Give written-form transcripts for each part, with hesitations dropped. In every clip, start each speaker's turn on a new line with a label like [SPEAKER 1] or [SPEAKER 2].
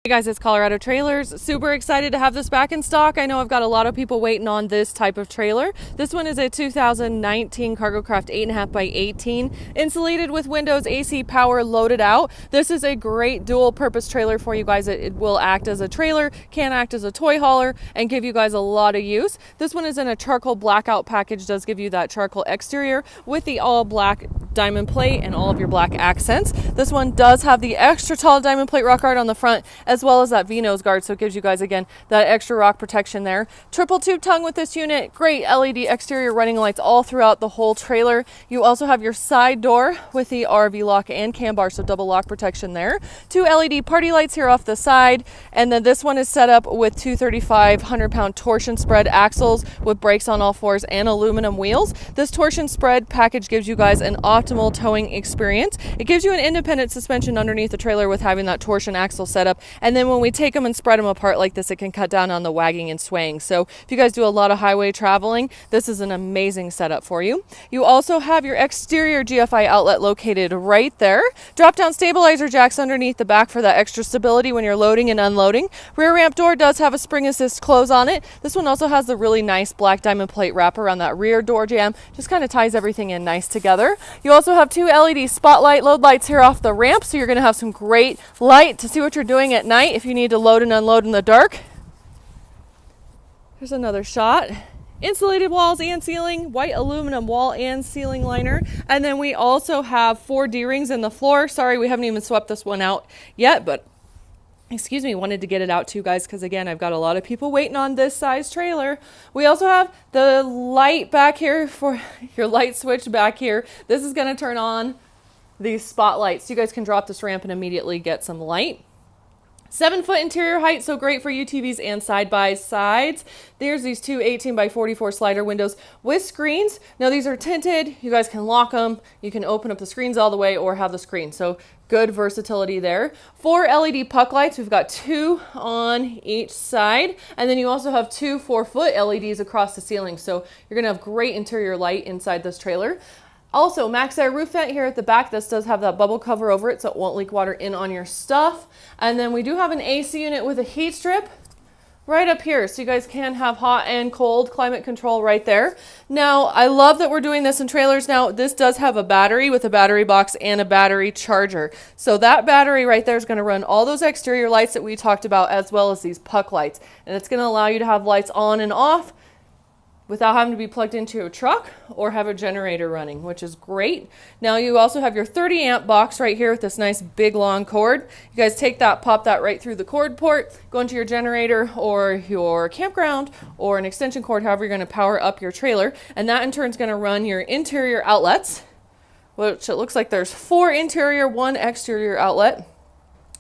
[SPEAKER 1] Hey guys, it's Colorado Trailers. Super excited to have this back in stock. I know I've got a lot of people waiting on this type of trailer. This one is a 2019 Cargo Craft 8.5 by 18, insulated with windows, AC power, loaded out. This is a great dual purpose trailer for you guys. It will act as a trailer, can act as a toy hauler, and give you guys a lot of use. This one is in a charcoal blackout package, does give you that charcoal exterior with the all black diamond plate and all of your black accents. This one does have the extra tall diamond plate rock guard on the front, as well as that V-nose guard, so it gives you guys again that extra rock protection there. Triple tube tongue with this unit, great LED exterior running lights all throughout the whole trailer. You also have your side door with the RV lock and cam bar, so double lock protection there. Two LED party lights here off the side, and then this one is set up with two 3,500-pound torsion spread axles with brakes on all fours and aluminum wheels. This torsion spread package gives you guys an optimal towing experience. It gives you an independent suspension underneath the trailer with having that torsion axle set up, and then when we take them and spread them apart like this, it can cut down on the wagging and swaying. So if you guys do a lot of highway traveling, this is an amazing setup for you. You also have your exterior GFI outlet located right there. Drop down stabilizer jacks underneath the back for that extra stability when you're loading and unloading. Rear ramp door does have a spring assist close on it. This one also has the really nice black diamond plate wrapper on that rear door jamb. Just kind of ties everything in nice together. You also have two LED spotlight load lights here off the ramp, so you're going to have some great light to see what you're doing at night if you need to load and unload in the dark. Here's another shot. Insulated walls and ceiling, white aluminum wall and ceiling liner. And then we also have 4 D-rings in the floor. Sorry, we haven't even swept this one out yet, but excuse me, wanted to get it out to you guys because again, I've got a lot of people waiting on this size trailer. We also have the light back here for your light switch back here. This is going to turn on these spotlights so you guys can drop this ramp and immediately get some light. 7-foot interior height, so great for UTVs and side-by-sides. There's these two 18 by 44 slider windows with screens. Now these are tinted. You guys can lock them. You can open up the screens all the way or have the screen. So good versatility there. 4 LED puck lights. We've got 2 on each side. And then you also have 2 4-foot LEDs across the ceiling. So you're going to have great interior light inside this trailer. Also, Maxx Air roof vent here at the back. This does have that bubble cover over it so it won't leak water in on your stuff. And then we do have an AC unit with a heat strip right up here, so you guys can have hot and cold climate control right there. Now, I love that we're doing this in trailers now. This does have a battery with a battery box and a battery charger. So that battery right there is going to run all those exterior lights that we talked about, as well as these puck lights. And it's going to allow you to have lights on and off without having to be plugged into a truck or have a generator running, which is great. Now you also have your 30 amp box right here with this nice big long cord. You guys take that, pop that right through the cord port, go into your generator or your campground or an extension cord, however you're going to power up your trailer. And that in turn is going to run your interior outlets, which it looks like there's 4 interior, 1 exterior outlet.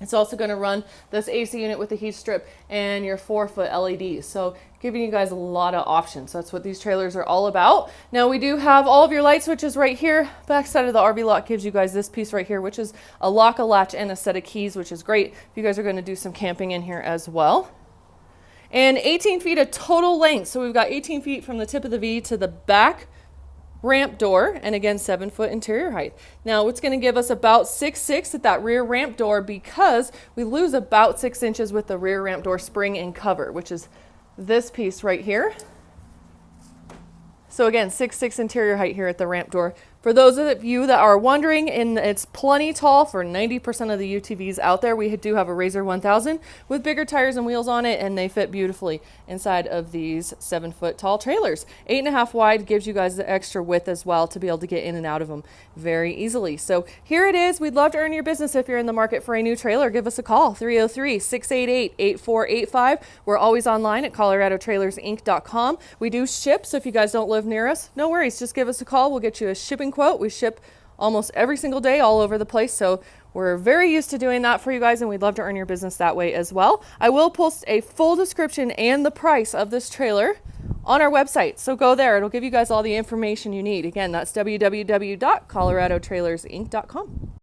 [SPEAKER 1] It's also going to run this AC unit with the heat strip and your 4-foot LEDs. So giving you guys a lot of options. That's what these trailers are all about. Now we do have all of your light switches right here. Back side of the RV lock gives you guys this piece right here, which is a lock, a latch, and a set of keys, which is great if you guys are going to do some camping in here as well. And 18 feet of total length. So we've got 18 feet from the tip of the V to the back ramp door, and again 7-foot interior height. Now it's going to give us about 6'6" at that rear ramp door because we lose about 6 inches with the rear ramp door spring and cover, which is this piece right here. So again, 6'6" interior height here at the ramp door. For those of you that are wondering, and it's plenty tall for 90% of the UTVs out there, we do have a Razor 1000 with bigger tires and wheels on it, and they fit beautifully inside of these 7-foot tall trailers. 8.5 wide gives you guys the extra width as well to be able to get in and out of them very easily. So here it is. We'd love to earn your business if you're in the market for a new trailer. Give us a call, 303-688-8485. We're always online at coloradotrailersinc.com. We do ship, so if you guys don't live near us, no worries. Just give us a call. We'll get you a shipping quote. We ship almost every single day all over the place, so we're very used to doing that for you guys, and we'd love to earn your business that way as well. I will post a full description and the price of this trailer on our website, so go there. It'll give you guys all the information you need. Again, that's www.coloradotrailersinc.com.